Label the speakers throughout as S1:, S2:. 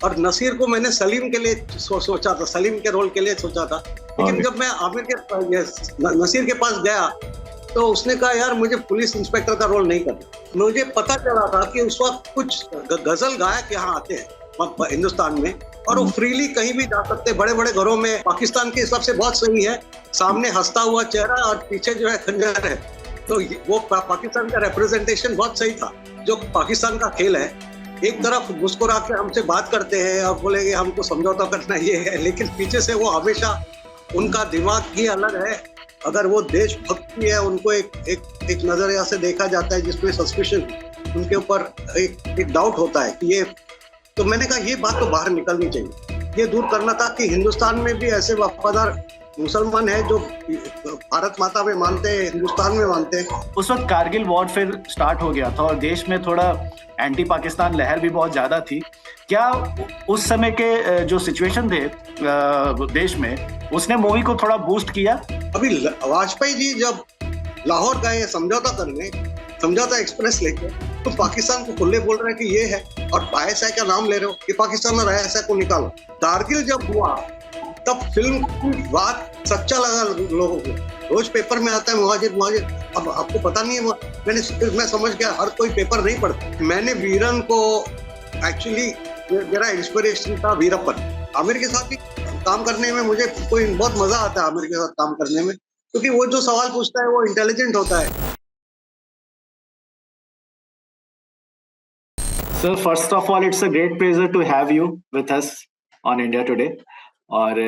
S1: और नसीर को मैंने सलीम के लिए सोचा था, सलीम के रोल के लिए सोचा था। लेकिन जब मैं नसीर के पास गया तो उसने कहा यार मुझे पुलिस इंस्पेक्टर का रोल नहीं करना। मुझे पता चला था कि उस वक्त कुछ गजल गायक यहाँ आते हैं हिंदुस्तान में, और वो फ्रीली कहीं भी जा सकते, बड़े बड़े घरों में। पाकिस्तान के हिसाब से बहुत सही है, सामने हंसता हुआ चेहरा और पीछे जो है खंजर है, तो वो पाकिस्तान का रिप्रेजेंटेशन बहुत सही था। जो पाकिस्तान का खेल है, एक तरफ मुस्कुरा के हमसे बात करते हैं और बोलेंगे हमको समझौता करना ये है, लेकिन पीछे से वो हमेशा उनका दिमाग ही अलग है। अगर वो देशभक्ति है, उनको एक नजरिया से देखा जाता है जिसमें सस्पिशन, उनके ऊपर एक डाउट होता है कि ये, तो मैंने कहा ये बात तो बाहर निकलनी चाहिए। ये दूर करना था कि हिंदुस्तान में भी ऐसे वफादार मुसलमान है जो भारत माता में मानते हैं, हिंदुस्तान में मानते हैं।
S2: उस वक्त कारगिल वॉर फिर स्टार्ट हो गया था और देश में थोड़ा एंटी पाकिस्तान लहर भी बहुत ज्यादा थी। क्या उस समय के जो सिचुएशन थे देश में, उसने मूवी को थोड़ा बूस्ट किया?
S1: अभी वाजपेयी जी जब लाहौर गए समझौता करने, समझौता एक्सप्रेस लेके, तो पाकिस्तान को खुले बोल रहे हैं कि ये है, और ISI का नाम ले रहे हो कि पाकिस्तान और ISI को निकालो। कारगिल जब हुआ तब फिल्म की बात सच्चा लगा लोगों को। रोज पेपर में आता है मुहाजिर मुहाजिर, अब आपको पता नहीं है। मैं समझ गया हर कोई पेपर नहीं पढ़ता। मैंने वीरन को, एक्चुअली मेरा इंस्पिरेशन था वीरप्पन। आमिर के साथ भी काम करने में मुझे बहुत मजा आता है, आमिर के साथ काम करने में, क्योंकि वो जो सवाल पूछता है वो इंटेलिजेंट होता है।
S2: Sir, first of all, it's a great pleasure to have you with us on India Today. और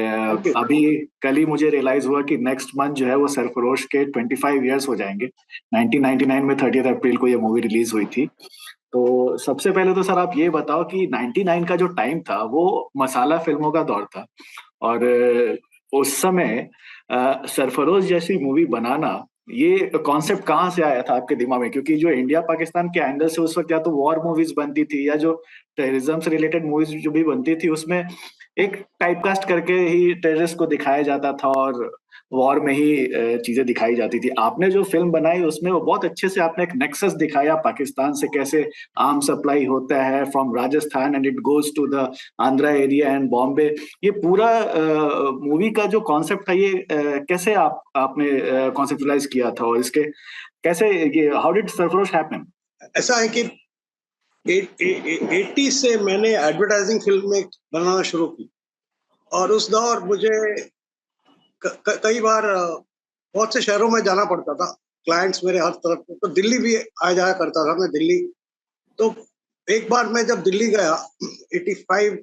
S2: अभी कल ही मुझे रियलाइज हुआ कि नेक्स्ट मंथ जो है वो सरफरोश के 25 इयर्स हो जाएंगे। 1999 में 30 अप्रैल को ये मूवी रिलीज हुई थी। तो सबसे पहले तो सर आप ये बताओ कि 99 का जो टाइम था वो मसाला फिल्मों का दौर था, और उस समय सरफरोश जैसी मूवी बनाना, ये कॉन्सेप्ट कहाँ से आया था आपके दिमाग में? क्योंकि जो इंडिया पाकिस्तान के एंगल से उस वक्त या तो वॉर मूवीज बनती थी या जो टेररिज्म से रिलेटेड मूवीज जो भी बनती थी उसमें एक टाइपकास्ट करके ही टेररिस्ट को दिखाया जाता था और वॉर में ही चीजें दिखाई जाती थी। आपने जो फिल्म बनाई उसमें वो बहुत अच्छे से आपने एक नेक्सस दिखाया पाकिस्तान से, कैसे आर्म सप्लाई होता है from Rajasthan and it goes to the Andhra area and Bombay. ये पूरा मूवी का जो कॉन्सेप्ट था, ये कैसे आपने कॉन्सेप्टलाइज किया था, और इसके कैसे ये हाउ डिड सरफरोश हैपन?
S1: ऐसा है कि 80 से मैंने एडवर्टाइजिंग फिल्म में बनाना शुरू की, और उस दौर मुझे कई बार बहुत से शहरों में जाना पड़ता था, क्लाइंट्स मेरे हर तरफ। तो दिल्ली भी आ जाया करता था मैं दिल्ली। तो एक बार मैं जब दिल्ली गया 85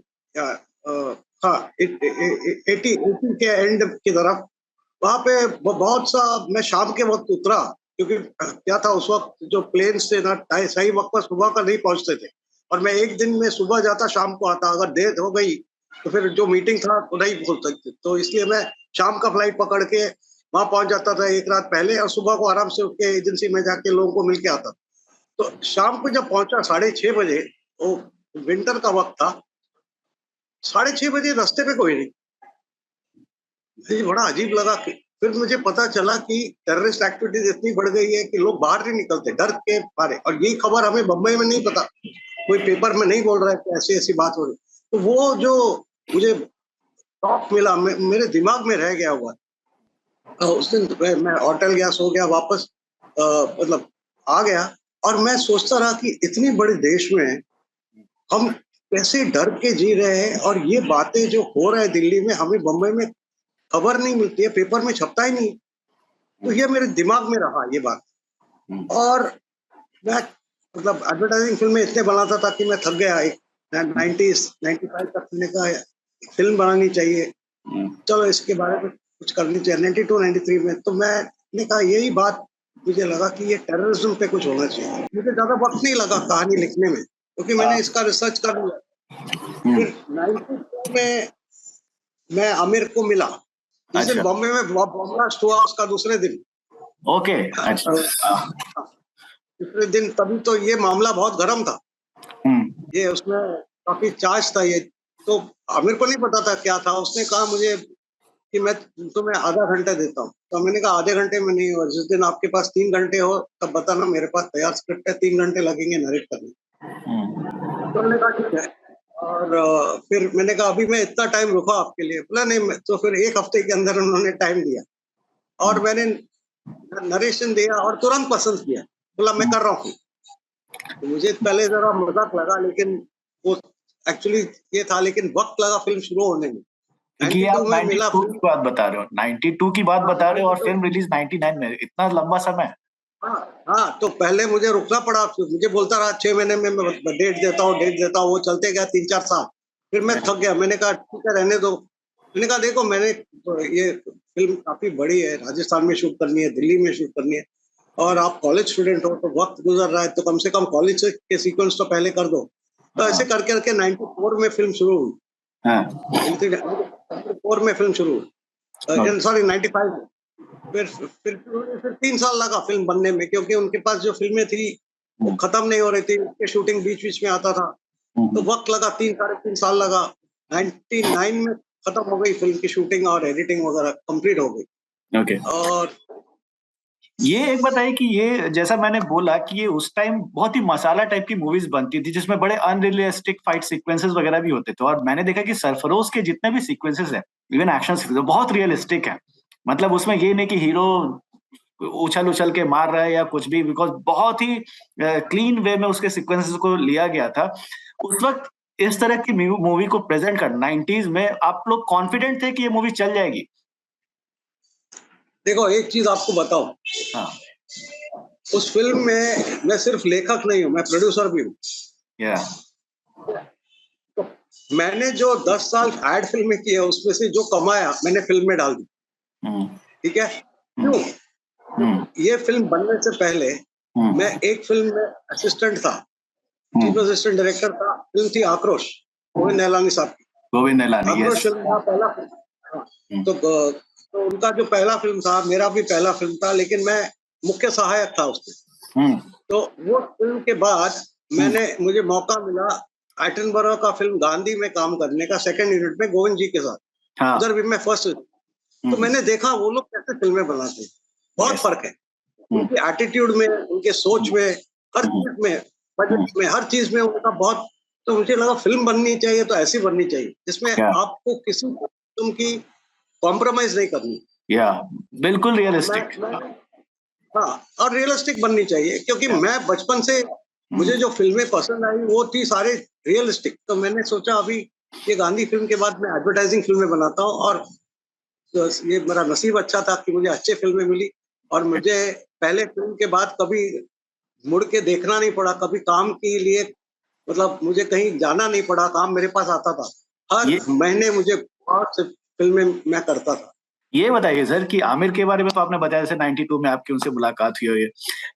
S1: 80 के एंड की तरफ, वहां पे बहुत सा मैं शाम के वक्त उतरा, क्योंकि क्या था उस वक्त जो प्लेन से ना सही वक्त पर सुबह का नहीं पहुंचते थे, और मैं एक दिन में सुबह जाता शाम को आता। अगर देर हो गई तो फिर जो मीटिंग था वो नहीं भूल सकते, तो इसलिए मैं शाम का फ्लाइट पकड़ के वहां पहुंच जाता था एक रात पहले, और सुबह को आराम से उठ के एजेंसी में जाके लोगों को मिल के आता। तो शाम को जब पहुंचा 6:30 बजे, वो विंटर का वक्त था, 6:30 बजे रास्ते पे कोई नहीं। मुझे बड़ा अजीब लगा कि फिर मुझे पता चला कि टेररिस्ट एक्टिविटीज इतनी बढ़ गई है कि लोग बाहर नहीं निकलते डर के मारे, और यही खबर हमें बम्बई में नहीं पता, कोई पेपर में नहीं बोल रहा है कि ऐसी ऐसी बात हो रही। तो वो जो मुझे शॉक मिला, मेरे दिमाग में रह गया हुआ। उस दिन मैं होटल गया, सो गया, वापस मतलब आ गया, और मैं सोचता रहा कि इतनी बड़े देश में हम कैसे डर के जी रहे हैं, और ये बातें जो हो रहा है दिल्ली में, हमें बम्बई में खबर नहीं मिलती है, पेपर में छपता ही नहीं। तो ये मेरे दिमाग में रहा ये बात। और मैं मतलब एडवर्टाइजिंग फिल्में इतने बनाता था कि मैं थक गया। 95 तक मैंने कहा फिल्म बनानी चाहिए, चलो इसके बारे में कुछ करनी चाहिए। 92-93 में तो मैंने कहा यही बात, मुझे लगा कि ये टेररिज्म पे कुछ होना चाहिए। मुझे ज्यादा वक्त नहीं लगा कहानी लिखने में, क्योंकि मैंने इसका रिसर्च कर लिया। फिर 92 में मैं आमिर को मिला, जिस दिन बॉम्बे में बॉम्ब ब्लास्ट हुआ उसका दूसरे दिन।
S2: ओके,
S1: दूसरे दिन, तभी तो ये मामला बहुत गर्म था। ये उसमें काफी चार्ज था ये। तो आमिर को नहीं पता था क्या था। उसने कहा मुझे कि मैं तुम्हें आधा घंटा देता हूँ। तो मैंने कहा आधे घंटे में नहीं हो, जिस दिन आपके पास 3 घंटे हो तब बताना, मेरे पास तैयार स्क्रिप्ट है, 3 घंटे लगेंगे नरेट करने। तो मैंने कहा ठीक है। और फिर मैंने कहा अभी मैं इतना टाइम रुका आपके लिए, बोला नहीं, तो फिर 1 हफ्ते के अंदर उन्होंने टाइम दिया और मैंने नरेशन दिया और तुरंत पसंद किया, बोला मैं कर रहा हूँ। तो मुझे पहले जरा मजाक लगा, लेकिन वो एक्चुअली ये था, लेकिन वक्त लगा फिल्म शुरू होने में।
S2: क्योंकि आप
S1: 92 में मिला
S2: 92
S1: फिल्म।
S2: की बात बता रहे हो, 92 की बात
S1: हाँ,
S2: बता रहे हो और
S1: 92।
S2: फिल्म रिलीज 99 में, इतना लंबा समय।
S1: हाँ हाँ, तो पहले मुझे रुकना पड़ा, मुझे बोलता रहा 6 महीने में मैं डेट देता हूँ, डेट देता हूँ, वो चलते गया 3-4 साल। फिर मैं थक गया, मैंने कहा ठीक है रहने दो। मैंने कहा देखो, मैंने ये फिल्म काफी बड़ी है, राजस्थान में शूट करनी है, दिल्ली में शूट करनी है, और आप कॉलेज स्टूडेंट हो, तो वक्त गुजर रहा है, तो कम से कम कॉलेज के सीक्वेंस तो पहले कर दो। तो ऐसे करके करके 94 में फिल्म शुरू हुई।
S2: हाँ
S1: 94 में फिल्म शुरू हुई, सॉरी 95 में। फिर 3 साल लगा फिल्म बनने में, क्योंकि उनके पास जो फिल्में थी वो खत्म नहीं हो रही थी, उसके शूटिंग बीच बीच में आता था, तो वक्त लगा, 3-3.5 साल लगा। 99 में खत्म हो गई फिल्म की शूटिंग और एडिटिंग वगैरह कंप्लीट हो गई।
S2: ओके।
S1: और
S2: ये एक बताइए कि ये जैसा मैंने बोला कि ये उस टाइम बहुत ही मसाला टाइप की मूवीज बनती थी जिसमें बड़े अनरियलिस्टिक फाइट सीक्वेंसेस वगैरह भी होते थे, और मैंने देखा कि सरफरोश के जितने भी सीक्वेंसेस हैं, इवन एक्शन सीक्वेंस, बहुत रियलिस्टिक है। मतलब उसमें ये नहीं कि हीरो उछल उछल के मार रहा है या कुछ भी, बिकॉज बहुत ही क्लीन वे में उसके सीक्वेंसेस को लिया गया था उस वक्त। इस तरह की मूवी को प्रेजेंट कर 90s में आप लोग कॉन्फिडेंट थे कि ये मूवी चल जाएगी?
S1: देखो, एक चीज आपको बताओ,
S2: हाँ।
S1: उस फिल्म में मैं सिर्फ लेखक नहीं हूँ, मैं प्रोड्यूसर भी हूँ।
S2: या
S1: तो मैंने जो 10 साल एड फिल्में की है, उसमें से जो कमाया मैंने फिल्म में डाल दी। ठीक है, क्यों? ये फिल्म बनने से पहले मैं एक फिल्म में असिस्टेंट था, चीफ असिस्टेंट डायरेक्टर था। फिल्म थी आक्रोश, गोविंद निहलानी साहब की।
S2: गोविंद निहलानी,
S1: आक्रोश
S2: यस।
S1: फिल्म था पहला फिल्म। हाँ, तो उनका जो पहला फिल्म था, मेरा भी पहला फिल्म था, लेकिन मैं मुख्य सहायक था उसमें। तो वो फिल्म के बाद मुझे मौका मिला एटनबरो का फिल्म गांधी में काम करने का, सेकंड यूनिट में गोविंद जी के साथ।
S2: हाँ।
S1: उधर भी मैं फर्स्ट। तो मैंने देखा वो लोग कैसे फिल्में बनाते हैं, बहुत फर्क है उनके एटीट्यूड में, उनके सोच में, हर चीज में, बजट में, हर चीज में उनका बहुत। तो मुझे लगा फिल्म बननी चाहिए तो ऐसी बननी चाहिए जिसमें आपको किसी किस्म की कॉम्प्रोमाइज नहीं करनी।
S2: या बिल्कुल
S1: मैं,
S2: रियलिस्टिक।
S1: मैं हाँ, और रियलिस्टिक बननी चाहिए, क्योंकि मैं बचपन से मुझे जो फिल्में पसंद आई वो थी सारे रियलिस्टिक। तो मैंने सोचा अभी ये गांधी फिल्म के बाद मैं एडवर्टाइजिंग फिल्में बनाता हूँ, और तो ये मेरा नसीब अच्छा था कि मुझे अच्छी फिल्में मिली, और मुझे पहले फिल्म के बाद कभी मुड़ के देखना नहीं पड़ा, कभी काम के लिए, मतलब मुझे कहीं जाना नहीं पड़ा, काम मेरे पास आता था। हर महीने मुझे बहुत से फिल्में मैं करता था।
S2: ये बताइए सर कि आमिर के बारे में तो आपने बताया जैसे 92 में आपकी उनसे मुलाकात हुई है।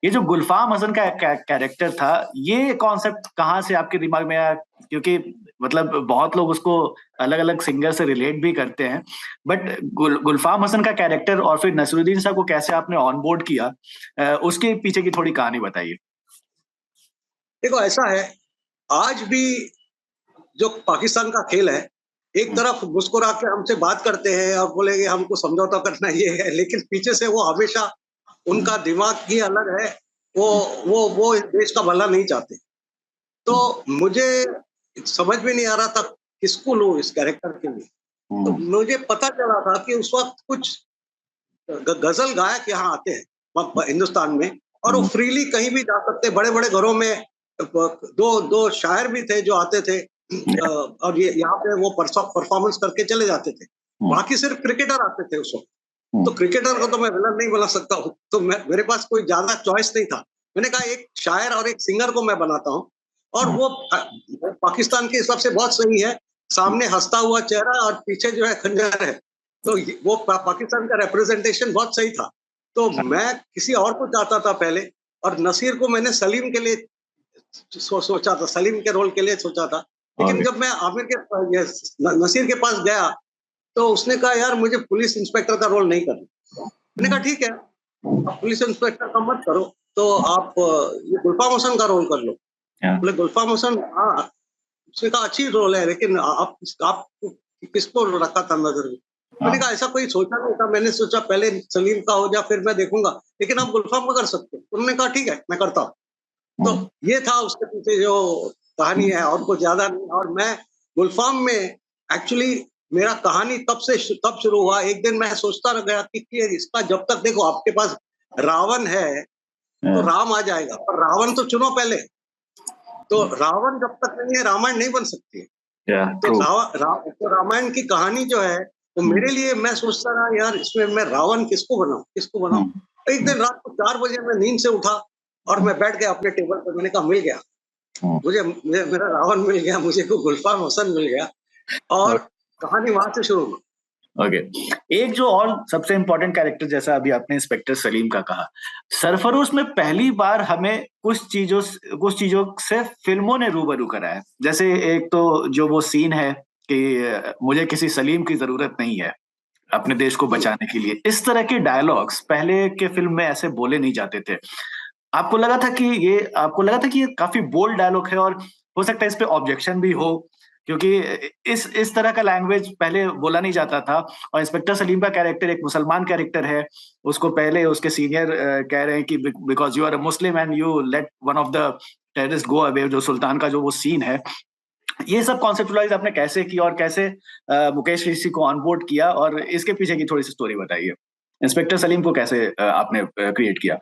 S2: ये जो गुलफाम हसन का कैरेक्टर था, ये कॉन्सेप्ट कहाँ से आपके दिमाग में आया? क्योंकि मतलब बहुत लोग उसको अलग अलग सिंगर से रिलेट भी करते हैं, बट गुलफाम हसन का कैरेक्टर और फिर नसीरुद्दीन साहब को कैसे आपने ऑन बोर्ड किया, उसके पीछे की थोड़ी कहानी बताइए।
S1: देखो, ऐसा है, आज भी जो पाकिस्तान का खेल है, एक तरफ मुस्कुरा के हमसे बात करते हैं और बोलेंगे हमको समझौता करना ये है, लेकिन पीछे से वो हमेशा, उनका दिमाग ही अलग है। वो इस देश का भला नहीं चाहते। तो मुझे समझ में नहीं आ रहा था किसको लूं इस कैरेक्टर के लिए। तो मुझे पता चला था कि उस वक्त कुछ गजल गायक यहाँ आते हैं हिंदुस्तान में, और वो फ्रीली कहीं भी जा सकते, बड़े बड़े घरों में। दो दो शायर भी थे जो आते थे, और ये यहाँ पे वो परफॉर्मेंस करके चले जाते थे। बाकी सिर्फ क्रिकेटर आते थे उस वक्त। तो क्रिकेटर को तो मैं विलन नहीं बना सकता हूँ, तो मेरे पास कोई ज्यादा चॉइस नहीं था। मैंने कहा एक शायर और एक सिंगर को मैं बनाता हूँ, और वो पाकिस्तान के हिसाब से बहुत सही है, सामने हंसता हुआ चेहरा और पीछे जो है खंजर है। तो वो पाकिस्तान का रिप्रेजेंटेशन बहुत सही था। तो मैं किसी और को चाहता था पहले, और नसीर को मैंने सलीम के लिए सोचा था, सलीम के रोल के लिए सोचा था। लेकिन जब मैं आमिर के नसीर के पास गया, तो उसने कहा यार मुझे पुलिस इंस्पेक्टर का रोल नहीं करना। मैंने कहा ठीक है, आप पुलिस इंस्पेक्टर का मत करो, तो आप ये गुलफाम हसन का रोल कर लो। बोले गुलफाम हसन, हाँ। उसने कहा अच्छी रोल है, लेकिन आप किसको रखा था नजर में? मैंने कहा ऐसा कोई सोचा नहीं था, मैंने सोचा पहले सलीम का हो जाए फिर मैं देखूंगा, लेकिन आप गुलफाम का कर सकते हो। उन्होंने कहा ठीक है मैं करता हूँ। तो ये था उसके पीछे जो कहानी है, और कुछ ज्यादा नहीं। और मैं गुलफाम में एक्चुअली मेरा कहानी तब शुरू हुआ। एक दिन मैं सोचता रह गया कि इसका जब तक देखो आपके पास रावण है तो राम आ जाएगा, पर रावण तो चुनो पहले। तो रावण जब तक नहीं है रामायण नहीं बन सकती है। तो रामायण की कहानी जो है तो मेरे लिए मैं सोचता रहा यार इसमें मैं रावण किसको बनाऊं। एक दिन रात को 4 बजे मैं नींद से उठा और मैं बैठ गया अपने टेबल पर। मैंने कहा मिल गया मुझे मेरा रावण मिल गया, मुझे को गुलफाम हसन मिल गया और कहानी वहां से शुरू हुई।
S2: ओके एक जो और सबसे इम्पोर्टेंट कैरेक्टर जैसा अभी आपने इंस्पेक्टर सलीम का कहा, सरफरोश में पहली बार हमें कुछ चीजों से फिल्मों ने रूबरू कराया। जैसे एक तो जो वो सीन है कि मुझे किसी सलीम की जरूरत नहीं है अपने देश को बचाने के लिए, इस तरह के डायलॉग्स पहले के फिल्म में ऐसे बोले नहीं जाते थे। आपको लगा था कि ये काफी बोल्ड डायलॉग है और हो सकता है इस पे ऑब्जेक्शन भी हो, क्योंकि इस तरह का लैंग्वेज पहले बोला नहीं जाता था। और इंस्पेक्टर सलीम का कैरेक्टर एक मुसलमान कैरेक्टर है, उसको पहले उसके सीनियर कह रहे हैं कि because you are a Muslim and you let one of the terrorist go away, जो सुल्तान का जो वो सीन है। ये सब कॉन्सेप्चुलाइज आपने कैसे की और कैसे मुकेश ऋषि को ऑनबोर्ड किया, और इसके पीछे की थोड़ी सी स्टोरी बताइए। इंस्पेक्टर सलीम को कैसे आपने क्रिएट किया?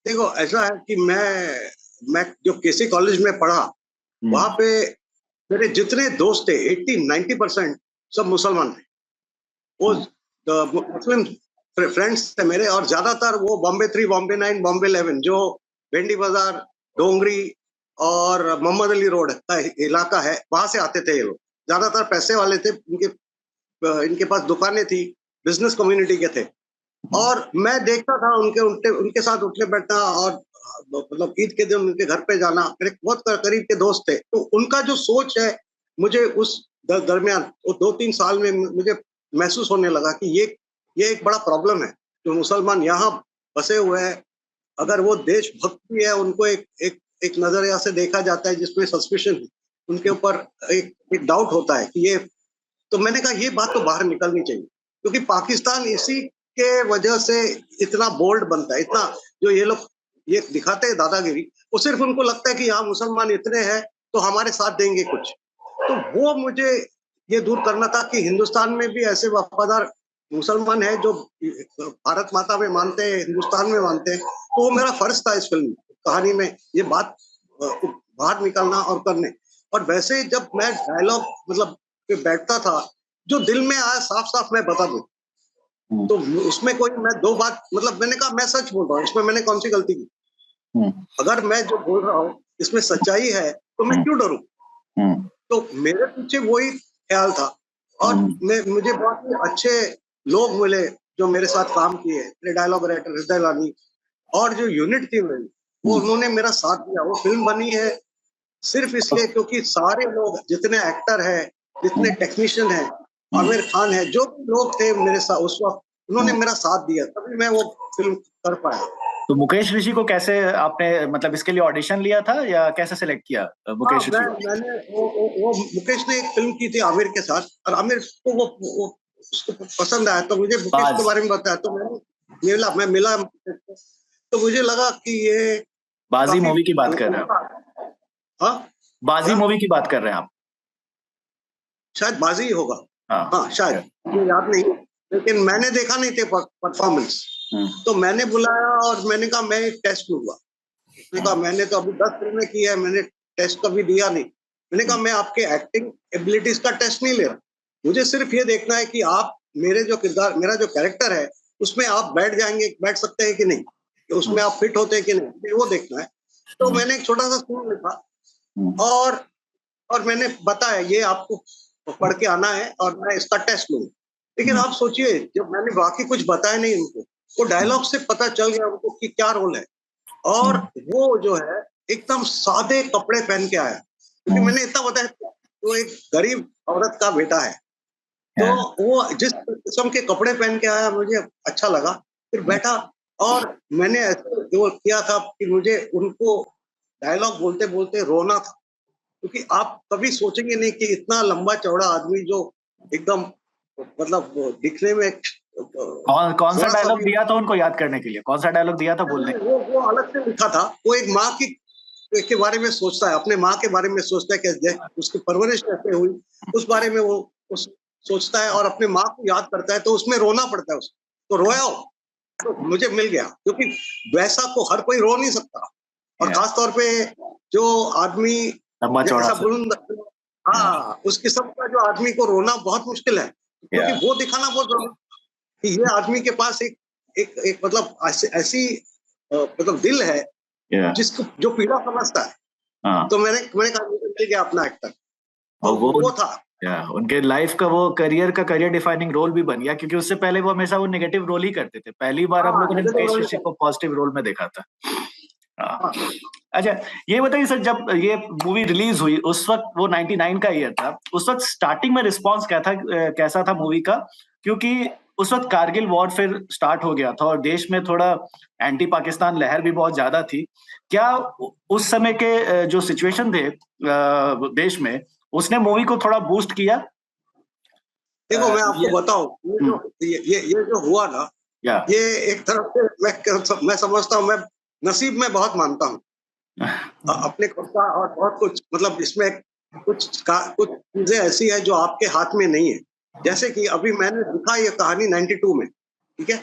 S1: देखो ऐसा है कि मैं जो केसी कॉलेज में पढ़ा वहां पे मेरे जितने दोस्त थे 80-90% सब मुसलमान थे। वो मुस्लिम फ्रेंड्स थे मेरे, और ज्यादातर वो बॉम्बे 3, बॉम्बे 9, बॉम्बे 11 जो भेंडी बाजार, डोंगरी और मोहम्मद अली रोड का इलाका है वहां से आते थे। ये लोग ज्यादातर पैसे वाले थे, इनके पास दुकानें थी, बिजनेस कम्युनिटी के थे। और मैं देखता था उनके साथ उठने बैठना, और मतलब ईद के दिन उनके घर पे जाना। मेरे बहुत करीब के दोस्त थे, तो उनका जो सोच है मुझे उस दरमियान 2-3 साल में मुझे महसूस होने लगा कि ये एक बड़ा प्रॉब्लम है। जो मुसलमान यहाँ बसे हुए हैं, अगर वो देशभक्ति है, उनको एक नजरिया से देखा जाता है जिसमें सस्पिशन है, उनके ऊपर एक डाउट होता है कि ये। तो मैंने कहा ये बात तो बाहर निकलनी चाहिए, क्योंकि पाकिस्तान इसी के वजह से इतना बोल्ड बनता है, इतना जो ये लोग ये दिखाते हैं दादागिरी, वो सिर्फ उनको लगता है कि यहाँ मुसलमान इतने हैं तो हमारे साथ देंगे कुछ। तो वो मुझे ये दूर करना था कि हिंदुस्तान में भी ऐसे वफादार मुसलमान है जो भारत माता में मानते हैं, हिंदुस्तान में मानते हैं। तो वो मेरा फर्ज था इस फिल्म कहानी में ये बात बाहर निकालना और करने। और वैसे जब मैं डायलॉग मतलब बैठता था, जो दिल में आया साफ साफ मैं बता दूं, तो उसमें कोई मैं 2 बात मतलब मैंने कहा मैं सच बोल रहा हूँ, इसमें मैंने कौन सी गलती की। अगर मैं जो बोल रहा हूँ इसमें सच्चाई है तो मैं क्यों डरूं। तो मेरे पीछे वही ख्याल था। और मुझे बहुत ही अच्छे लोग मिले जो मेरे साथ काम किए, मेरे डायलॉग राइटर हृदय लानी, और जो यूनिट थी मेरी, वो उन्होंने मेरा साथ दिया। वो फिल्म बनी है सिर्फ इसलिए क्योंकि सारे लोग, जितने एक्टर हैं, जितने टेक्नीशियन हैं, आमिर खान है, जो भी लोग थे मेरे साथ उस वक्त, उन्होंने मेरा साथ दिया, तभी मैं वो फिल्म कर पाया।
S2: तो मुकेश ऋषि को कैसे आपने मतलब इसके लिए ऑडिशन लिया था या कैसे सिलेक्ट किया मुकेश ऋषि को?
S1: मैंने वो मुकेश ने एक फिल्म की थी आमिर के साथ, और आमिर को वो उसको पसंद आया, तो मुझे मुकेश के बारे में बताया, तो मैं मिला, तो मुझे लगा कि ये
S2: बाजी मूवी की बात कर रहे हैं?
S1: हाँ,
S2: बाजी मूवी की बात कर रहे हैं आप?
S1: शायद बाजी होगा, हाँ शायद, मुझे याद नहीं, लेकिन मैंने देखा नहीं थे परफॉर्मेंस। तो मैंने बुलाया और मैंने कहा मैं एक टेस्ट लूंगा। मैंने कहा मैंने तो अभी 10 फिल्में की है, मैंने टेस्ट कभी दिया नहीं। मैंने कहा मैं आपके एक्टिंग एबिलिटीज का टेस्ट नहीं ले रहा, मुझे सिर्फ ये देखना है कि आप मेरे जो किरदार, मेरा जो कैरेक्टर है उसमें आप बैठ सकते हैं कि नहीं, कि उसमें आप फिट होते हैं कि नहीं, वो देखना है। तो मैंने एक छोटा सा स्कूल लिखा और मैंने बताया ये आपको पढ़ के आना है और मैं इसका टेस्ट लूंगा। लेकिन आप सोचिए, जब मैंने बाकी कुछ बताया नहीं उनको, वो डायलॉग से पता चल गया उनको कि क्या रोल है। और वो जो है एकदम सादे कपड़े पहन के आया, क्योंकि मैंने इतना बताया वो एक गरीब औरत का बेटा है, तो वो जिस किस्म के कपड़े पहन के आया मुझे अच्छा लगा। फिर बैठा और मैंने ऐसे जो किया था कि मुझे उनको डायलॉग बोलते बोलते रोना था, क्योंकि आप कभी सोचेंगे नहीं कि इतना लंबा चौड़ा आदमी जो एकदम मतलब दिखने में
S2: कौन सा डायलॉग दिया था उनको याद करने के लिए? कौन सा डायलॉग दिया था बोलने?
S1: वो अलग से लिखा था। वो एक माँ की के बारे में सोचता है, अपने माँ के बारे में सोचता है कि उसकी परवरिश कैसे हुई, उस बारे में वो सोचता है और अपने माँ को याद करता है, तो उसमें रोना पड़ता है उसको। तो रोया हो, तो मुझे मिल गया, क्योंकि वैसा को हर कोई रो नहीं सकता, और खास तौर पे जो आदमी ऐसा बुलंद, हाँ, उस किस्म का जो आदमी को रोना बहुत मुश्किल है, क्योंकि वो दिखाना बहुत जरूरी कि ये आदमी के पास एक मतलब ऐसी मतलब दिल है जिसको जो पीड़ा समझता है। तो मैंने कहा मिल गया अपना एक्टर, तो वो था
S2: उनके लाइफ का, वो करियर डिफाइनिंग रोल भी बन गया, क्योंकि उससे पहले वो हमेशा वो नेगेटिव रोल ही करते थे। पहली बार हम लोगों ने महेश को पॉजिटिव रोल में देखा था। अच्छा, ये बताइए सर, जब ये मूवी रिलीज हुई उस वक्त, वो 99 का ईयर था, उस वक्त स्टार्टिंग में रिस्पांस कैसा था मूवी का? क्योंकि उस वक्त कारगिल वॉर फिर स्टार्ट हो गया था और देश में थोड़ा एंटी पाकिस्तान लहर भी बहुत ज्यादा थी। क्या उस समय के जो सिचुएशन थे देश में, उसने मूवी को थोड़ा बूस्ट किया?
S1: देखो, मैं आपको बताऊं, ये जो हुआ ना, ये एक तरफ से मैं समझता हूँ, मैं नसीब में बहुत मानता हूँ अपने खुद का, और बहुत कुछ, मतलब इसमें कुछ चीजें ऐसी है जो आपके हाथ में नहीं है। जैसे कि अभी मैंने लिखा ये कहानी 92 में, ठीक है,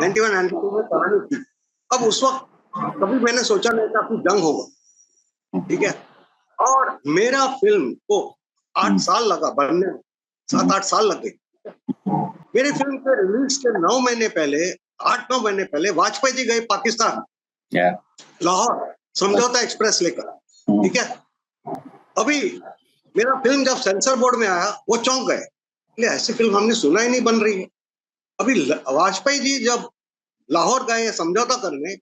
S1: 92 में कहानी थी। अब उस वक्त कभी मैंने सोचा नहीं था कि जंग होगा, ठीक है, और मेरा फिल्म को 8 साल लगा बनने में, 7-8 साल लग गए। मेरी फिल्म के रिलीज के 9 महीने पहले, 8-9 महीने पहले वाजपेयी जी गए पाकिस्तान, लाहौर, समझौता एक्सप्रेस लेकर, ठीक है। अभी मेरा फिल्म जब सेंसर बोर्ड में आया, वो चौंक गए, ऐसी फिल्म हमने सुना ही नहीं बन रही है। अभी वाजपेयी जी जब लाहौर गए समझौता करने,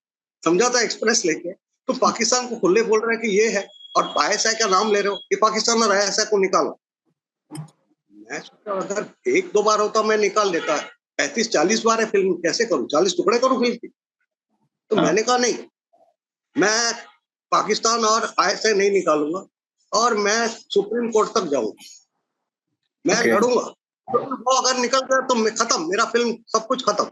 S1: समझौता एक्सप्रेस लेके, तो पाकिस्तान को खुले बोल रहे हैं कि ये है, और ISI का नाम ले रहे हो कि पाकिस्तान और ISI को निकालो। मैं सोचा अगर 1-2 बार होता मैं निकाल देता, 35-40 बार है फिल्म, कैसे करूं, 40 टुकड़े करूं फिल्म की? तो मैंने कहा नहीं, मैं पाकिस्तान और ISI नहीं निकालूंगा, और मैं सुप्रीम कोर्ट तक जाऊंगा, मैं लड़ूंगा। तो वो अगर निकल गया तो मैं खत्म, मेरा फिल्म सब कुछ खत्म।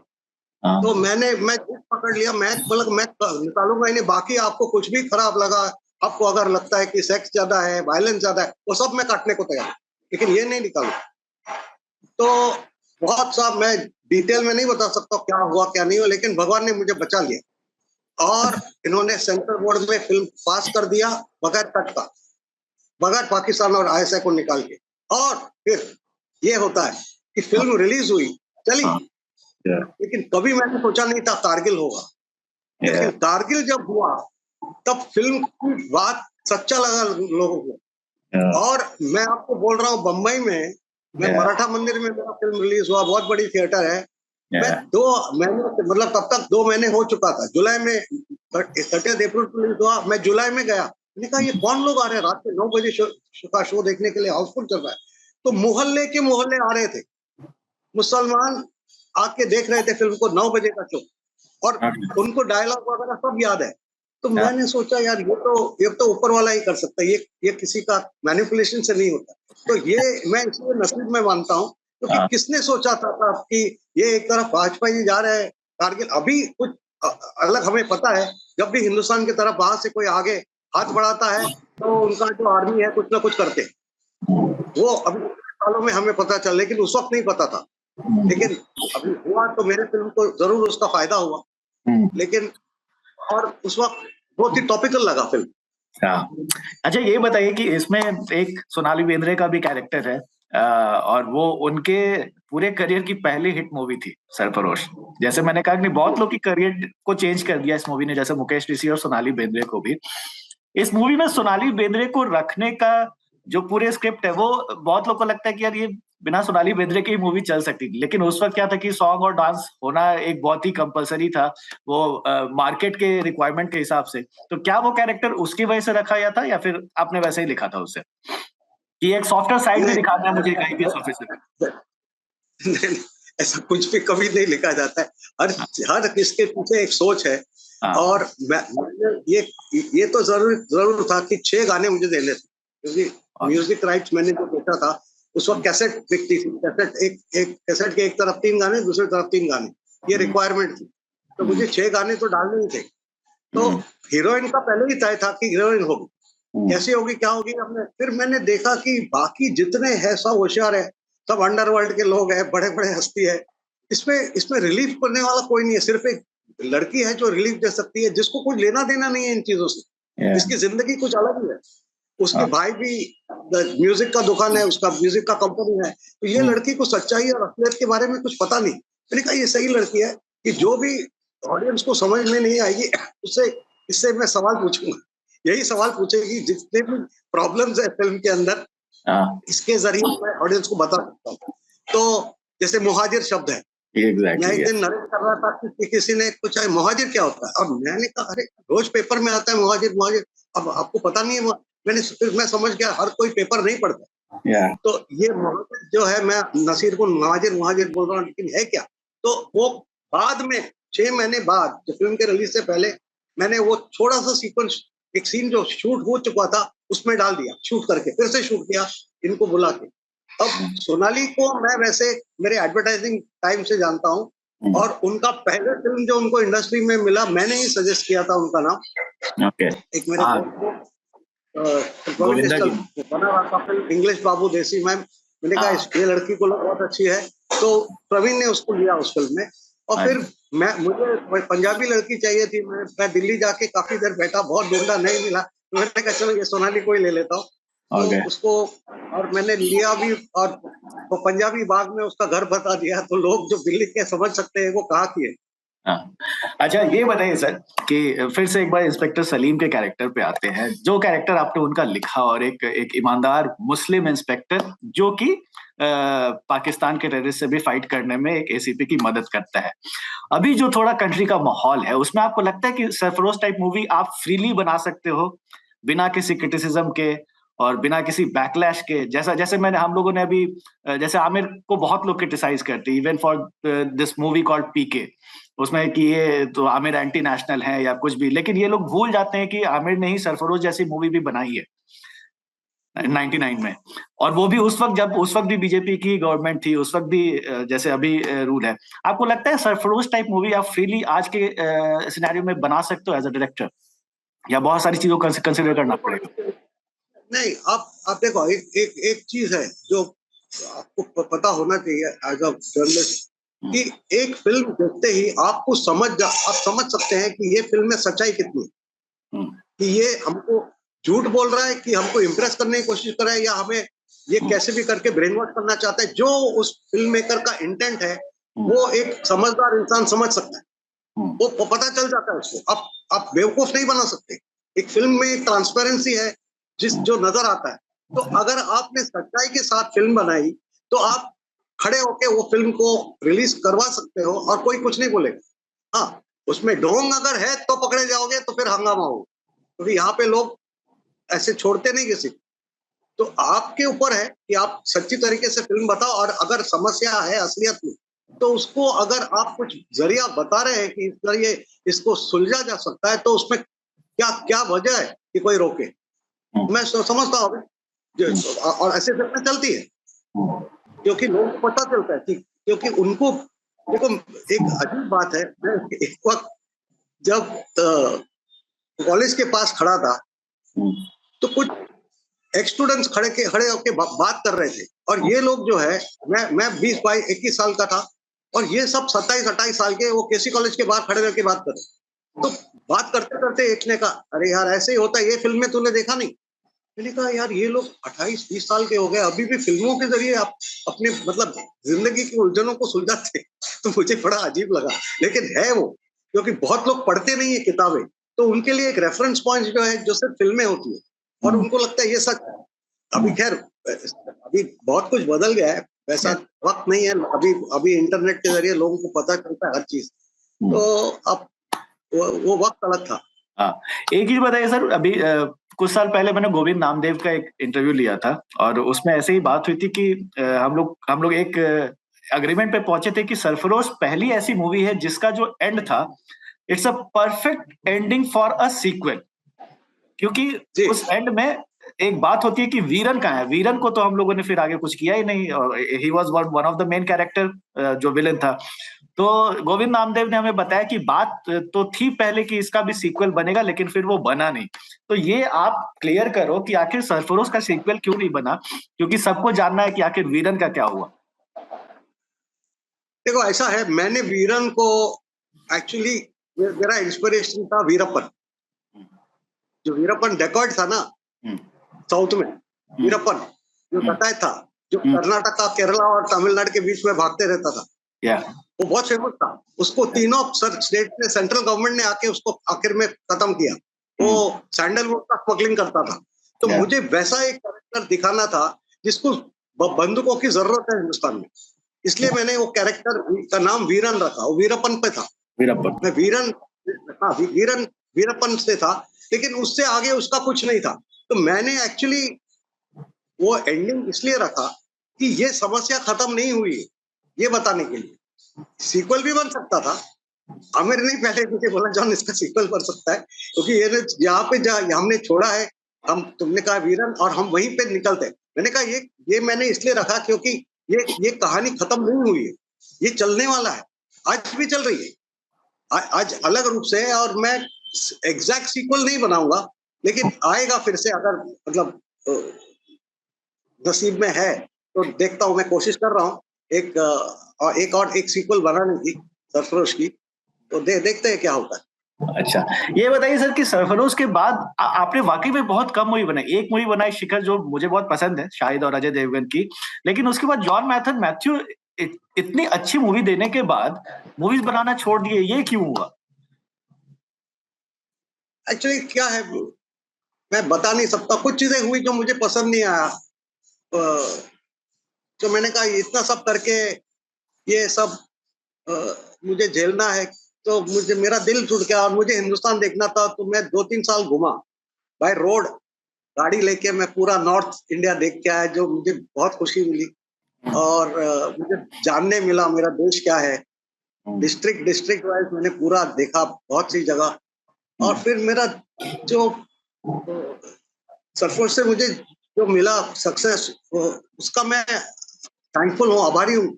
S1: तो मैं जिद पकड़ लिया, मैं निकालूंगा ही नहीं। बाकी आपको कुछ भी खराब लगा, आपको अगर लगता है कि सेक्स ज्यादा है, वायलेंस ज्यादा है, वो सब मैं काटने को तैयार, लेकिन ये नहीं निकालूंगा। तो बहुत सा मैं डिटेल में नहीं बता सकता क्या हुआ क्या नहीं हुआ, लेकिन भगवान ने मुझे बचा लिया, और इन्होंने सेंसर बोर्ड में फिल्म पास कर दिया बगैर कट का, बगैर पाकिस्तान और ISI को निकाल के। और फिर ये होता है कि फिल्म रिलीज हुई, चली, लेकिन कभी मैंने सोचा नहीं था कारगिल होगा। लेकिन कारगिल जब हुआ, तब फिल्म की बात सच्चा लगा लोगों को। और मैं आपको बोल रहा हूँ, बम्बई में मैं मराठा मंदिर में मेरा फिल्म रिलीज हुआ, बहुत बड़ी थिएटर है। मैं 2 महीने, मतलब तब तक 2 महीने हो चुका था। जुलाई में 30 अप्रैल को रिलीज हुआ, मैं जुलाई में गया, मैंने कहा ये कौन लोग आ रहे हैं रात के 9 बजे का शो देखने के लिए, हाउसफुल चल रहा है। तो मोहल्ले के मोहल्ले आ रहे थे, मुसलमान आके देख रहे थे फिल्म को, 9 बजे का शो, और उनको डायलॉग वगैरह सब याद है। तो मैंने सोचा यार ये तो ऊपर वाला ही कर सकता है, ये किसी का मैनिपुलेशन से नहीं होता। तो ये मैं इसलिए नसीब में मानता हूँ, क्योंकि किसने सोचा था कि ये एक तरफ वाजपेयी जी जा रहे हैं कारगिल, अभी कुछ अलग हमें पता है, जब भी हिंदुस्तान की तरफ वहां से कोई आगे हाथ बढ़ाता है, तो उनका जो आर्मी है कुछ ना कुछ करते, वो अभी सालों में हमें पता चला, लेकिन उस वक्त नहीं पता था। लेकिन अभी हुआ, तो मेरे फिल्म को जरूर उसका फायदा हुआ, लेकिन और उस वक्त बहुत ही टॉपिकल लगा फिल्म।
S2: अच्छा, ये बताइए कि इसमें एक सोनाली बेंद्रे का भी कैरेक्टर है, और वो उनके पूरे करियर की पहली हिट मूवी थी सरफरोश। जैसे मैंने कहा कि बहुत लोग की करियर को चेंज कर दिया इस मूवी ने, जैसे मुकेश ऋषि और सोनाली बेंद्रे को भी। इस मूवी में सोनाली बेंद्रे को रखने का जो पूरे स्क्रिप्ट है, वो बहुत लोग को लगता है कि यार ये बिना सोनाली बेंद्रे की मूवी चल सकती थी, लेकिन उस वक्त क्या था कि सॉन्ग और डांस होना एक बहुत ही कंपलसरी था, वो मार्केट के रिक्वायरमेंट के हिसाब से। तो क्या वो कैरेक्टर उसकी वजह से रखा गया था, या फिर आपने वैसे ही लिखा था उससे कि एक सॉफ्टवेयर साइड भी दिखाना है मुझे IPS ऑफिसर?
S1: ऐसा कुछ भी कभी नहीं लिखा जाता है, हर किसके पीछे एक सोच है। और ये तो जरूर था कि 6 गाने मुझे देने थे, क्योंकि म्यूजिक राइट्स मैंने जो देखा था उस वक्त कैसेट बिकती थी, कैसेट के एक तरफ 3 गाने, दूसरी तरफ 3 गाने, ये रिक्वायरमेंट थी। तो मुझे 6 गाने तो डालने ही थे, तो हीरोइन का पहले ही तय था कि हीरोइन होगी, कैसी होगी क्या होगी। हमने फिर मैंने देखा कि बाकी जितने हैं सब होशियार है, सब अंडरवर्ल्ड के लोग हैं, बड़े बड़े हस्ती है। इसमें इसमें रिलीफ करने वाला कोई नहीं है, सिर्फ एक लड़की है जो रिलीफ दे सकती है, जिसको कुछ लेना देना नहीं है इन चीजों से। इसकी जिंदगी कुछ अलग ही है। उसके भाई भी म्यूजिक का दुकान है, उसका म्यूजिक का कंपनी है। तो ये लड़की को सच्चाई और असलियत के बारे में कुछ पता नहीं। मैंने कहा ये सही लड़की है कि जो भी ऑडियंस को समझ में नहीं आएगी उससे इससे मैं सवाल पूछूंगा, यही सवाल पूछेगी जितने भी प्रॉब्लम्स है फिल्म के अंदर, इसके जरिए मैं ऑडियंस को बता सकता हूँ। तो जैसे मुहाजिर शब्द है, मैं एक दिन नरेट कर रहा था कि किसी ने कुछ है मुहाजिर क्या होता है, और मैंने कहा अरे रोज पेपर में आता है मुहाजिर मुहाजिर, अब आपको पता नहीं है। फिर मैं समझ गया हर कोई पेपर नहीं पढ़ता। तो ये मुहाजिर जो है, मैं नसीर को मुहाजिर मुहाजिर बोल रहा हूँ, लेकिन है क्या। तो वो बाद में 6 महीने बाद जो फिल्म के रिलीज से पहले मैंने वो थोड़ा सा सीक्वेंस, एक सीन जो शूट हो चुका था उसमें डाल दिया, शूट करके फिर से शूट किया इनको बुला के। अब सोनाली को मैं वैसे मेरे एडवर्टाइजिंग टाइम से जानता हूँ, और उनका पहले फिल्म जो उनको इंडस्ट्री में मिला मैंने ही सजेस्ट किया था उनका नाम। एक मेरे बना रहा था फिल्म इंग्लिश बाबू देसी मैम, मैंने कहा ये लड़की को बहुत अच्छी है, तो प्रवीण ने उसको लिया उस फिल्म में। और फिर मुझे पंजाबी लड़की चाहिए थी, मैं दिल्ली जाके काफी देर बैठा, बहुत ढूंढा नहीं मिला, तो मैंने कहा चलो ये सोनाली को ही ले लेता हूँ। तो उसको और मैंने लिया भी, और वो पंजाबी बाग में उसका घर बता दिया, तो लोग जो दिल्ली के समझ सकते हैं वो कहाँ की है।
S2: अच्छा ये बताइए सर कि फिर से एक बार इंस्पेक्टर सलीम के कैरेक्टर पे आते हैं, जो कैरेक्टर आपने उनका लिखा, और एक ईमानदार मुस्लिम इंस्पेक्टर जो कि पाकिस्तान के टेररिस्ट से भी फाइट करने में एक एसीपी की मदद करता है। अभी जो थोड़ा कंट्री का माहौल है उसमें आपको लगता है कि सरफरोश टाइप मूवी आप फ्रीली बना सकते हो बिना किसी क्रिटिसिज्म के और बिना किसी बैकलैश के? जैसे हम लोगों ने अभी, जैसे आमिर को बहुत लोग क्रिटिसाइज करते हैं even for this movie called PK, उसमें कि ये तो आमिर एंटी नेशनल है या कुछ भी, लेकिन ये लोग भूल जाते हैं कि आमिर ने ही सरफरोश जैसी मूवी भी बनाई है 99 में, और वो भी उस वक्त भी बीजेपी की गवर्नमेंट थी, उस वक्त भी जैसे अभी रूल है। आपको लगता है सरफरोश टाइप मूवी आप फ्रीली आज के सिनेरियो में बना सकते हो एज अ डायरेक्टर, या बहुत सारी चीजों को कंसिडर करना पड़ेगा?
S1: नहीं, आप देखो, एक चीज है जो आपको पता होना चाहिए एज अ जर्नलिस्ट, कि एक फिल्म देखते ही आप समझ सकते हैं कि ये फिल्म में सच्चाई कितनी है, कि ये हमको झूठ बोल रहा है, कि हमको इम्प्रेस करने की कोशिश कर रहा है, या हमें ये कैसे भी करके ब्रेन वॉश करना चाहता है। जो उस फिल्म मेकर का इंटेंट है वो एक समझदार इंसान समझ सकता है, वो पता चल जाता है उसको। आप बेवकूफ नहीं बना सकते। एक फिल्म में एक ट्रांसपेरेंसी है जो नजर आता है। तो अगर आपने सच्चाई के साथ फिल्म बनाई तो आप खड़े होके वो फिल्म को रिलीज करवा सकते हो और कोई कुछ नहीं बोलेगा। हाँ, उसमें ढोंग अगर है तो पकड़े जाओगे, तो फिर हंगामा होगा, क्योंकि यहाँ पे लोग ऐसे छोड़ते नहीं किसी। तो आपके ऊपर है कि आप सच्ची तरीके से फिल्म बताओ, और अगर समस्या है असलियत में तो उसको अगर आप कुछ जरिया बता रहे हैं कि इस जरिए इसको सुलझा जा सकता है, तो उसमें क्या क्या वजह है कि कोई रोके। मैं समझता हूँ, और ऐसे फिल्में चलती है क्योंकि लोगों को पता चलता है कि, क्योंकि उनको देखो, एक अजीब बात है, मैं एक वक्त जब कॉलेज के पास खड़ा था तो कुछ एक्स स्टूडेंट्स खड़े होके बात कर रहे थे, और ये लोग जो है, मैं 20-21 साल का था, और ये सब 27-28 साल के, वो केसी कॉलेज के बाहर खड़े होकर बात कर रहे। तो बात करते करते एक ने कहा, अरे यार ऐसे ही होता है, ये फिल्म में तूने देखा नहीं? मैंने कहा यार ये लोग 28-30 साल के हो गए, अभी भी फिल्मों के जरिए आप अपने मतलब जिंदगी की उलझनों को सुलझाते। तो मुझे बड़ा अजीब लगा, लेकिन है वो, क्योंकि बहुत लोग पढ़ते नहीं है किताबें, तो उनके लिए एक रेफरेंस पॉइंट जो है, जो सिर्फ फिल्में होती है, और उनको लगता है ये सच है। अभी खैर, अभी बहुत कुछ बदल गया है, वैसा वक्त नहीं है अभी इंटरनेट के जरिए लोगों को पता चलता है हर चीज, तो अब वो वक्त अलग था।
S2: हाँ, एक चीज बताइए सर, अभी कुछ साल पहले मैंने गोविंद नामदेव का एक इंटरव्यू लिया था, और उसमें ऐसे ही बात हुई थी कि हम लोग एक अग्रीमेंट पे पहुंचे थे कि सरफरोश पहली ऐसी मूवी है जिसका जो एंड था, it's a perfect ending for a sequel, क्योंकि उस एंड में एक बात होती है कि वीरन कहाँ है। वीरन को तो हम लोगों ने फिर आगे कुछ किया ही नहीं, और he was one of the main character जो विलन था। तो गोविंद नामदेव ने हमें बताया कि बात तो थी पहले कि इसका भी सीक्वल बनेगा, लेकिन फिर वो बना नहीं। तो ये आप क्लियर करो कि आखिर सरफरोश का सीक्वल क्यों नहीं बना, क्योंकि सबको जानना है कि आखिर वीरन का क्या हुआ।
S1: देखो ऐसा है, मैंने वीरन को एक्चुअली, मेरा इंस्पिरेशन था वीरप्पन। जो वीरप्पन डेकॉर्ड था ना साउथ में, वीरप्पन जो कटाई था, जो कर्नाटका, केरला और तमिलनाडु के बीच में भागते रहता था, वो बहुत फेमस था। उसको तीनों स्टेट ने, सेंट्रल गवर्नमेंट ने आके उसको आखिर में खत्म किया। वो सैंडलवुड का स्मगलिंग करता था। तो मुझे वैसा एक कैरेक्टर दिखाना था जिसको बंदूकों की जरूरत है हिंदुस्तान में। इसलिए मैंने वो कैरेक्टर का नाम वीरन रखा। वो वीरप्पन पे था। मैं वीरन, हाँ वीरप्पन से था, लेकिन उससे आगे उसका कुछ नहीं था। तो मैंने एक्चुअली वो एंडिंग इसलिए रखा कि ये समस्या खत्म नहीं हुई, ये बताने के लिए। सीक्वल भी बन सकता था। आमिर ने पहले मुझे बोला, जॉन इसका सीक्वल बन सकता है, क्योंकि ये यहाँ पे हमने छोड़ा है, हम, तुमने कहा वीरन, और हम वहीं पे निकलते हैं। मैंने कहा ये मैंने इसलिए रखा क्योंकि ये कहानी खत्म नहीं हुई है, ये चलने वाला है, आज भी चल रही है, आज अलग रूप से है। और मैं एग्जैक्ट सीक्वल नहीं बनाऊंगा, लेकिन आएगा फिर से, अगर मतलब नसीब में है तो देखता हूँ। मैं कोशिश कर रहा हूँ एक सीक्वल बनाने की सरफरोश की, तो देखते हैं क्या होता है।
S2: अच्छा, ये बताइए सर कि सरफरोश के बाद आपने वाकई में बहुत कम मूवी बनाई। एक मूवी बनाई शिखर, जो मुझे बहुत पसंद है, शाहिद और अजय देवगन की, लेकिन उसके बाद जॉन मैथ्यू इतनी अच्छी मूवी देने के बाद मूवीज बनाना छोड़ दिए, ये क्यों हुआ?
S1: एक्चुअली क्या है, मैं बता नहीं सकता। कुछ चीजें हुई जो मुझे पसंद नहीं आया, तो मैंने कहा इतना सब करके ये सब मुझे झेलना है, तो मुझे, मेरा दिल टूट गया। और मुझे हिंदुस्तान देखना था, तो मैं 2-3 साल घूमा बाय रोड, गाड़ी लेके मैं पूरा नॉर्थ इंडिया देख के आया, जो मुझे बहुत खुशी मिली। और मुझे जानने मिला मेरा देश क्या है। डिस्ट्रिक्ट वाइज मैंने पूरा देखा, बहुत सी जगह। और फिर मेरा जो सरफरोश से मुझे जो मिला सक्सेस, उसका मैं थैंकफुल हूँ, आभारी हूँ।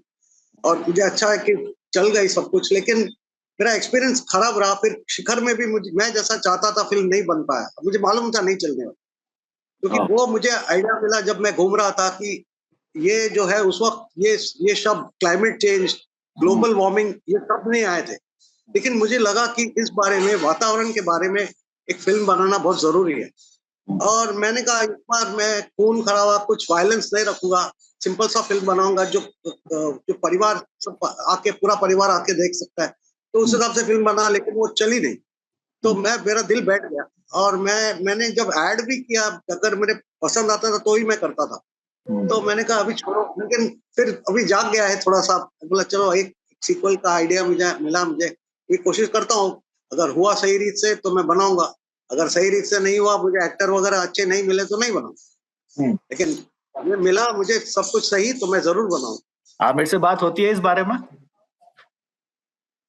S1: और मुझे अच्छा है कि चल गई सब कुछ, लेकिन मेरा एक्सपीरियंस खराब रहा। फिर शिखर में भी मैं जैसा चाहता था फिल्म नहीं बन पाया। मुझे मालूम था नहीं चलने वाला, क्योंकि वो मुझे आइडिया मिला जब मैं घूम रहा था कि ये जो है उस वक्त, ये शब्द क्लाइमेट चेंज, ग्लोबल वार्मिंग, ये सब नहीं आए थे। लेकिन मुझे लगा कि इस बारे में, वातावरण के बारे में एक फिल्म बनाना बहुत जरूरी है। और मैंने कहा इस बार मैं खून खराबा, कुछ वायलेंस नहीं रखूंगा, सिंपल सा फिल्म बनाऊंगा जो परिवार सब आके, पूरा परिवार आके देख सकता है। तो उस हिसाब से फिल्म बना, लेकिन वो चली नहीं। तो मेरा दिल बैठ गया। और मैंने जब ऐड भी किया, अगर मेरे पसंद आता था तो ही मैं करता था। तो मैंने कहा अभी छोड़ो, लेकिन फिर अभी जाग गया है थोड़ा सा। बोला चलो एक सीक्वल का आइडिया मुझे मिला। ये कोशिश करता हूँ, अगर हुआ सही रीत से तो मैं बनाऊंगा, अगर सही रीत से नहीं हुआ, मुझे एक्टर वगैरह अच्छे नहीं मिले तो नहीं बनाऊंगा। लेकिन ये मिला मुझे सब कुछ सही, तो मैं जरूर बनाऊंगा।
S2: आमिर से बात होती है इस बारे में?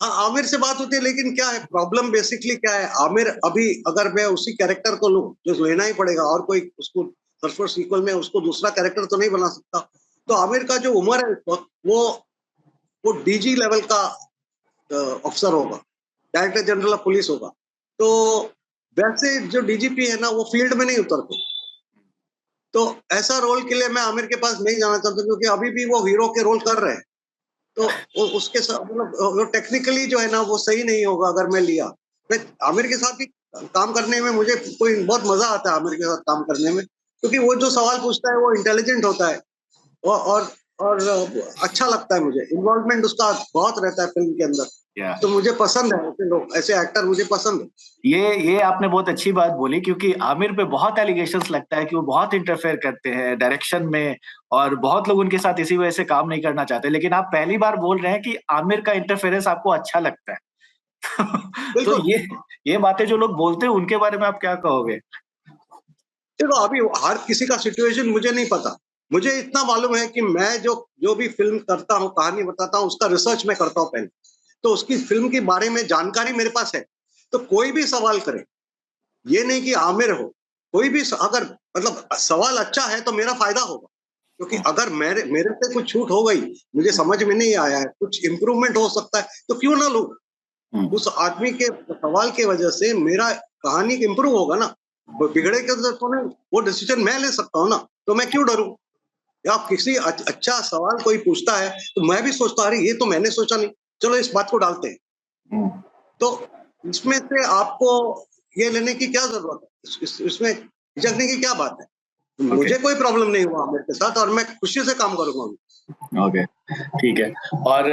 S1: हाँ, आमिर से बात होती है, लेकिन क्या है प्रॉब्लम, बेसिकली क्या है, आमिर अभी अगर मैं उसी कैरेक्टर को लूं, जो लेना ही पड़ेगा, और कोई उसको सरफरोश सीक्वल में उसको दूसरा कैरेक्टर तो नहीं बना सकता। तो आमिर का जो उम्र है इस वक्त, वो डीजी लेवल का अफसर होगा, डायरेक्टर जनरल ऑफ पुलिस होगा। तो वैसे जो डीजीपी है ना, वो फील्ड में नहीं उतरते। तो ऐसा रोल के लिए मैं आमिर के पास नहीं जाना चाहता, क्योंकि अभी भी वो हीरो के रोल कर रहे हैं। तो उसके साथ मतलब वो टेक्निकली जो है ना, वो सही नहीं होगा अगर मैं लिया। मैं आमिर के साथ भी काम करने में मुझे कोई बहुत मजा आता है, आमिर के साथ काम करने में, क्योंकि वो जो सवाल पूछता है वो इंटेलिजेंट होता है। और अच्छा लगता है मुझे, इन्वॉल्वमेंट उसका बहुत रहता है फिल्म के अंदर। तो मुझे पसंद है ऐसे लोग, ऐसे एक्टर मुझे पसंद है।
S2: ये आपने बहुत अच्छी बात बोली, क्योंकि आमिर पे बहुत एलिगेशंस लगता है कि वो बहुत इंटरफेयर करते हैं डायरेक्शन में, और बहुत लोग उनके साथ इसी वजह से काम नहीं करना चाहते। लेकिन आप पहली बार बोल रहे हैं कि आमिर का इंटरफेरेंस आपको अच्छा लगता है। तो
S1: बिल्कुल।
S2: ये बातें जो लोग बोलते हैं उनके बारे में आप क्या कहोगे?
S1: देखो अभी हर किसी का सिचुएशन मुझे नहीं पता। मुझे इतना मालूम है कि मैं जो भी फिल्म करता हूँ, कहानी बताता हूँ, उसका रिसर्च मैं करता हूँ पहले। तो उसकी फिल्म के बारे में जानकारी मेरे पास है। तो कोई भी सवाल करे, ये नहीं कि आमिर हो, कोई भी अगर मतलब सवाल अच्छा है तो मेरा फायदा होगा, क्योंकि अगर मेरे से कुछ छूट हो गई, मुझे समझ में नहीं आया है, कुछ इम्प्रूवमेंट हो सकता है, तो क्यों ना लूं? उस आदमी के सवाल की वजह से मेरा कहानी इम्प्रूव होगा ना। बिगड़े के तो नहीं, वो डिसीजन मैं ले सकता हूँ ना, तो मैं क्यों डरूं? या किसी अच्छा सवाल कोई पूछता है तो मैं भी सोचता, अरे ये तो मैंने सोचा नहीं, चलो इस बात को डालते हैं। तो इसमें से आपको ये लेने की क्या जरूरत है? इसमें झिझकने की क्या बात है? मुझे कोई प्रॉब्लम नहीं हुआ मेरे साथ, और मैं खुशी से काम करूंगा।
S2: ओके, ठीक है। और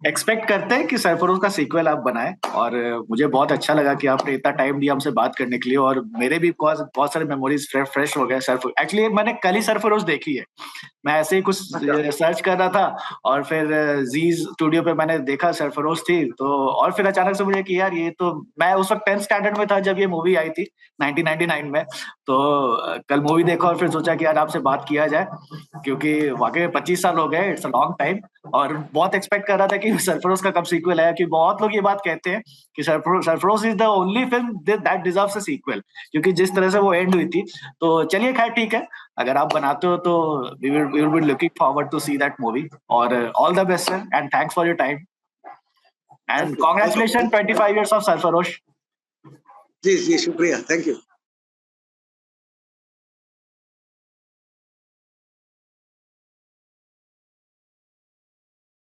S2: एक्सपेक्ट करते हैं कि सरफरोश का सीक्वल आप बनाएं, और मुझे बहुत अच्छा लगा कि आपने इतना टाइम दिया हमसे बात करने के लिए, और मेरे भी बहुत सारे मेमोरीज फ्रेश हो गए। एक्चुअली मैंने कल ही सरफरोश देखी है, मैं ऐसे ही कुछ सर्च कर रहा था, और फिर जी स्टूडियो पे मैंने देखा सरफरोश थी, तो और फिर अचानक से मुझे कि यार ये तो, मैं उस वक्त 10th स्टैंडर्ड में था जब ये मूवी आई थी 1999 में, तो कल मूवी देखा और फिर सोचा कि यार आपसे बात किया जाए, क्योंकि वाकई में 25 साल हो गए, इट्स अ लॉन्ग टाइम, और बहुत एक्सपेक्ट कर रहा था कि सरफरोश का कब सीक्वल है, क्योंकि बहुत लोग ये बात कहते हैं कि Sarfarosh is the only film that deserves a sequel, क्योंकि जिस तरह से वो एंड हुई थी। तो चलिए खैर ठीक है, अगर आप बनाते हो तो we will be looking forward to see that movie, और all the best sir, and thanks for your time, and
S1: Thank you.
S2: congratulations 25 years of Sarfarosh.
S1: जी, शुक्रिया, थैंक यू।